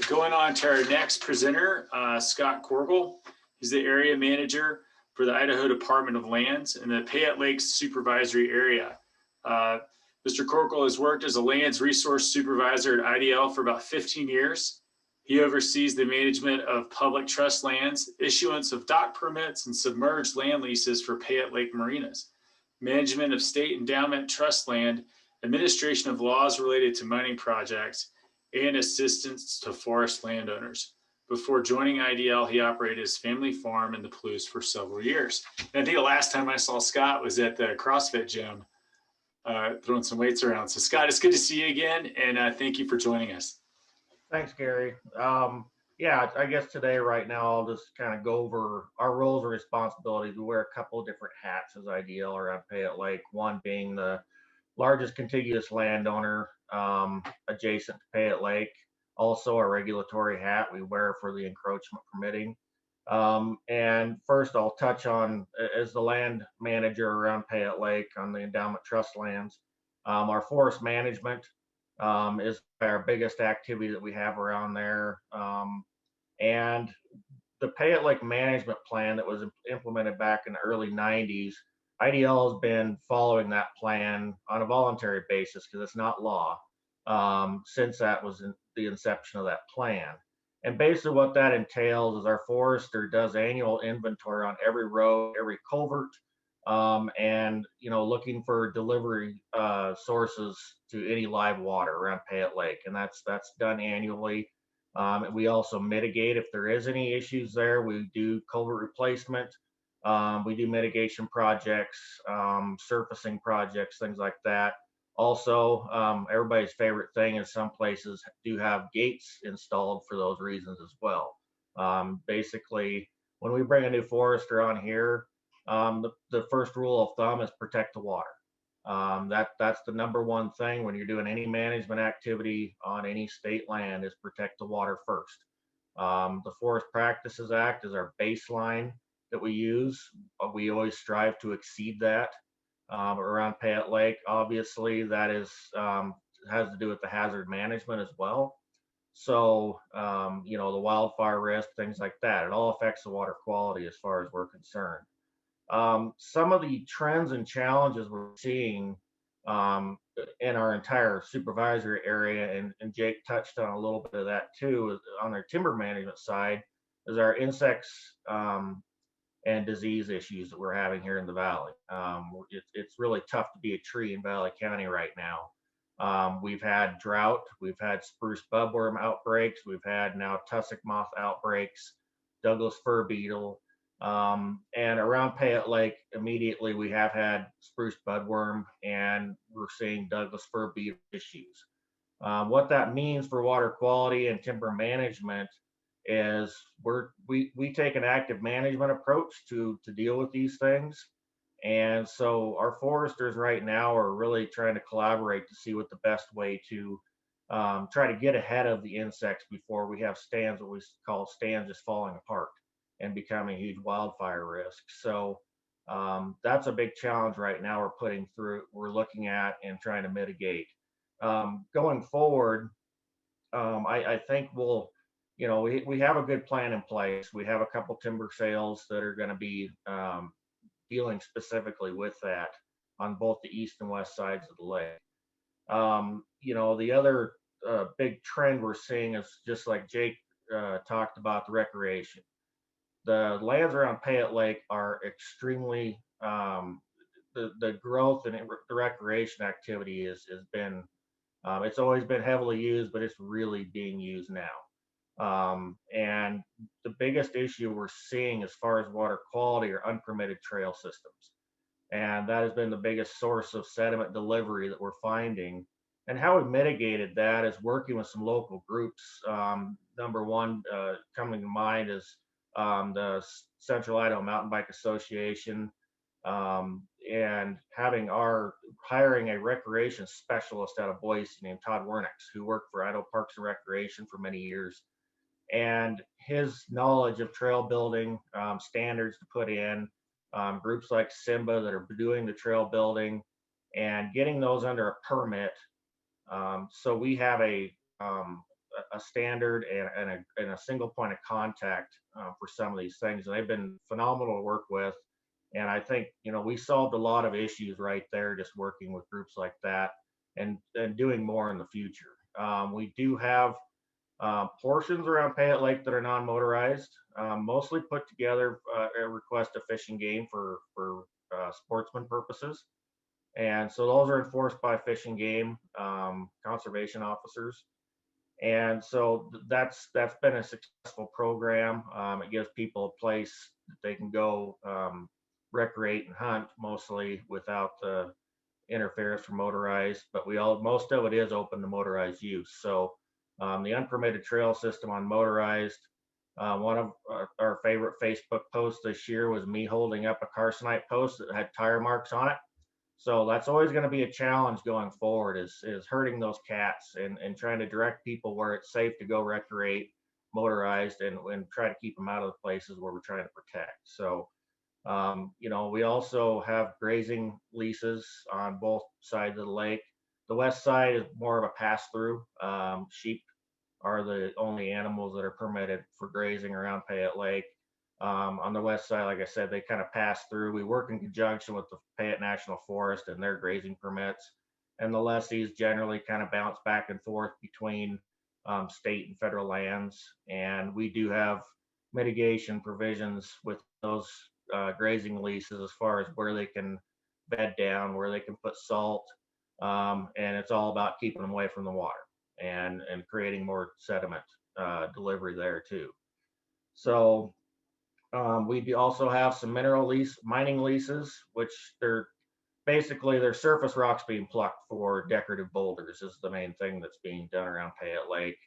going on to our next presenter, Scott Corkill. He's the area manager for the Idaho Department of Lands in the Payette Lake Supervisory area. Mr. Corkill has worked as a lands resource supervisor at IDL for about 15 years. He oversees the management of public trust lands, issuance of dock permits, and submerged land leases for Payette Lake marinas, management of state endowment trust land, administration of laws related to mining projects, and assistance to forest landowners. Before joining IDL, he operated his family farm in the Palouse for several years. And I think the last time I saw Scott was at the CrossFit gym, throwing some weights around. So Scott, it's good to see you again, and thank you for joining us. Thanks, Gary. Yeah, I guess today, right now, I'll just kind of go over our roles and responsibilities. We wear a couple of different hats as IDL around Payette Lake, one being the largest contiguous landowner adjacent to Payette Lake. Also a regulatory hat we wear for the encroachment permitting. And first I'll touch on, as the land manager around Payette Lake on the endowment trust lands, our forest management is our biggest activity that we have around there. And the Payette Lake management plan that was implemented back in the early 90s, IDL has been following that plan on a voluntary basis because it's not law since that was the inception of that plan. And basically what that entails is our forester does annual inventory on every road, every culvert, and looking for delivery sources to any live water around Payette Lake, and that's done annually. And we also mitigate if there is any issues there. We do culvert replacement. We do mitigation projects, surfacing projects, things like that. Also, everybody's favorite thing is some places do have gates installed for those reasons as well. Basically, when we bring a new forester on here, the first rule of thumb is protect the water. That's the number one thing when you're doing any management activity on any state land, is protect the water first. The Forest Practices Act is our baseline that we use. We always strive to exceed that. Around Payette Lake, obviously, that is has to do with the hazard management as well. So, the wildfire risk, things like that, it all affects the water quality as far as we're concerned. Some of the trends and challenges we're seeing in our entire supervisory area, and Jake touched on a little bit of that too, on our timber management side, is our insects and disease issues that we're having here in the valley. It's really tough to be a tree in Valley County right now. We've had drought, we've had spruce budworm outbreaks, we've had now tussock moth outbreaks, Douglas fir beetle, and around Payette Lake immediately we have had spruce budworm, and we're seeing Douglas fir beetle issues. What that means for water quality and timber management is we take an active management approach to deal with these things. And so our foresters right now are really trying to collaborate to see what the best way to try to get ahead of the insects before we have stands, what we call stands, just falling apart and becoming a huge wildfire risk. So that's a big challenge right now we're looking at and trying to mitigate. Going forward, I think we have a good plan in place. We have a couple timber sales that are going to be dealing specifically with that on both the east and west sides of the lake. The other big trend we're seeing is, just like Jake talked about, the recreation. The lands around Payette Lake are extremely, the growth and the recreation activity has been, it's always been heavily used, but it's really being used now. And the biggest issue we're seeing as far as water quality are unpermitted trail systems. And that has been the biggest source of sediment delivery that we're finding. And how we mitigated that is working with some local groups. Number one coming to mind is the Central Idaho Mountain Bike Association, and hiring a recreation specialist out of Boise named Todd Wernix, who worked for Idaho Parks and Recreation for many years. And his knowledge of trail building, standards to put in, groups like Simba that are doing the trail building and getting those under a permit. So we have a a standard and a single point of contact for some of these things. And they've been phenomenal to work with. And I think, we solved a lot of issues right there just working with groups like that and doing more in the future. We do have portions around Payette Lake that are non-motorized, mostly put together a request of Fish and Game for sportsman purposes. And so those are enforced by Fish and Game conservation officers. And so that's been a successful program. It gives people a place that they can go recreate and hunt, mostly without the interference from motorized. But most of it is open to motorized use. So the unpermitted trail system on motorized. One of our favorite Facebook posts this year was me holding up a carcinite post that had tire marks on it. So that's always going to be a challenge going forward is hurting those cats and trying to direct people where it's safe to go recreate motorized and try to keep them out of the places where we're trying to protect. So, we also have grazing leases on both sides of the lake. The west side is more of a pass through. Sheep are the only animals that are permitted for grazing around Payette Lake. On the west side, like I said, they kind of pass through. We work in conjunction with the Payette National Forest and their grazing permits. And the lessees generally kind of bounce back and forth between state and federal lands. And we do have mitigation provisions with those grazing leases as far as where they can bed down, where they can put salt. And it's all about keeping them away from the water and creating more sediment delivery there too. So we also have some mining leases, which they're surface rocks being plucked for decorative boulders is the main thing that's being done around Payette Lake.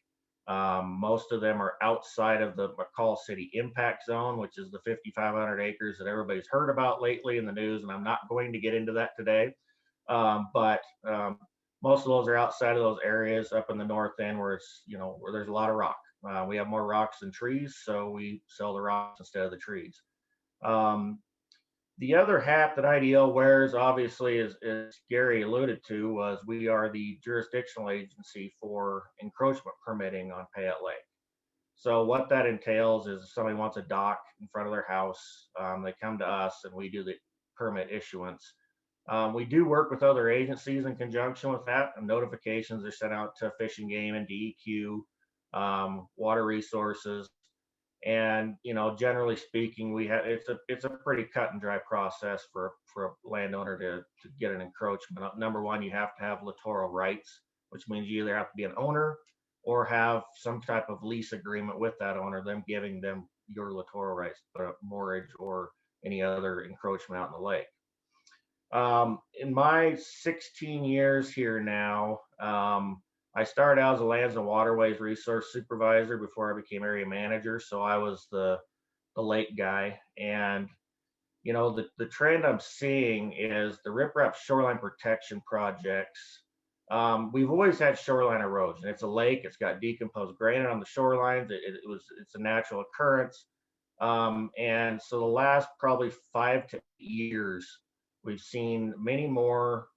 Most of them are outside of the McCall City impact zone, which is the 5,500 acres that everybody's heard about lately in the news, and I'm not going to get into that today. But most of those are outside of those areas up in the north end where where there's a lot of rock. We have more rocks than trees, so we sell the rocks instead of the trees. The other hat that IDL wears, obviously, as Gary alluded to, was we are the jurisdictional agency for encroachment permitting on Payette Lake. So what that entails is if somebody wants a dock in front of their house, they come to us and we do the permit issuance. We do work with other agencies in conjunction with that, and notifications are sent out to Fish and Game and DEQ. Water resources, and generally speaking, it's a pretty cut and dry process for a landowner to get an encroachment. Number one, you have to have littoral rights, which means you either have to be an owner or have some type of lease agreement with that owner, them giving them your littoral rights, to moorage or any other encroachment out in the lake. In my 16 years here now, I started out as a lands and waterways resource supervisor before I became area manager. So I was the lake guy. And, the trend I'm seeing is the riprap shoreline protection projects. We've always had shoreline erosion. It's a lake. It's got decomposed granite on the shorelines. It's a natural occurrence. And so the last probably 5 to 8 years, we've seen many more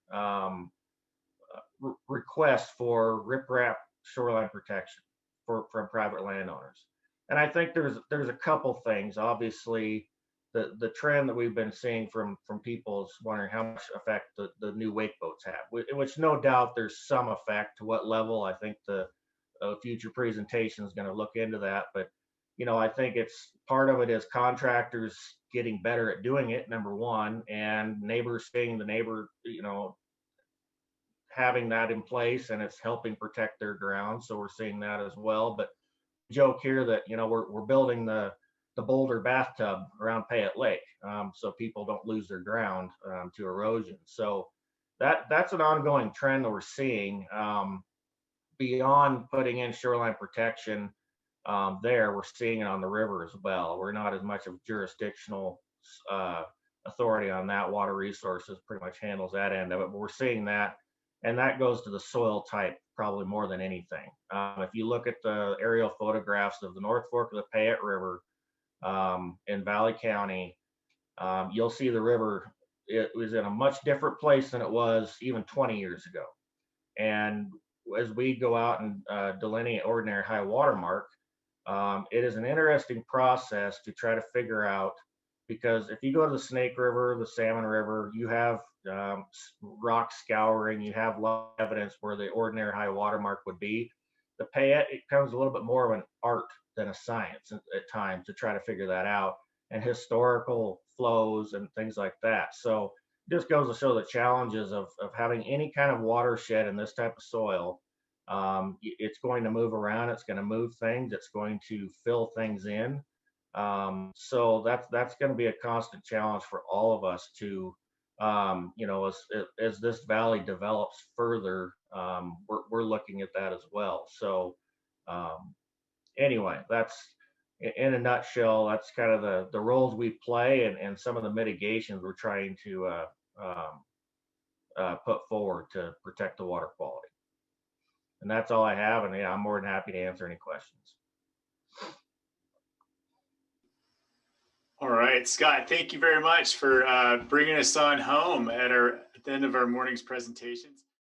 requests for riprap shoreline protection from private landowners. And I think there's a couple things. Obviously, the trend that we've been seeing from people is wondering how much effect the new wake boats have, which no doubt there's some effect. To what level, I think the future presentation is going to look into that. But I think it's part of it is contractors getting better at doing it, number one, and neighbors seeing the neighbor, having that in place, and it's helping protect their ground. So we're seeing that as well. But joke here that we're building the boulder bathtub around Payette Lake, so people don't lose their ground to erosion. So that's an ongoing trend that we're seeing. Beyond putting in shoreline protection, we're seeing it on the river as well. We're not as much of jurisdictional authority on that. Water Resources pretty much handles that end of it, but we're seeing that. And that goes to the soil type probably more than anything. If you look at the aerial photographs of the North Fork of the Payette River in Valley County, you'll see the river, it was in a much different place than it was even 20 years ago. And as we go out and delineate ordinary high water mark, it is an interesting process to try to figure out, because if you go to the Snake River, the Salmon River, you have rock scouring, you have a lot of evidence where the ordinary high water mark would be. The Payette, it becomes a little bit more of an art than a science at times to try to figure that out, and historical flows and things like that. So it just goes to show the challenges of having any kind of watershed in this type of soil. It's going to move around, it's going to move things, it's going to fill things in. So that's going to be a constant challenge for all of us to, you know, as this valley develops further, we're looking at that as well. So anyway, that's in a nutshell, that's kind of the roles we play, and some of the mitigations we're trying to put forward to protect the water quality. And that's all I have. And yeah, I'm more than happy to answer any questions. All right, Scott, thank you very much for bringing us on home at the end of our morning's presentations.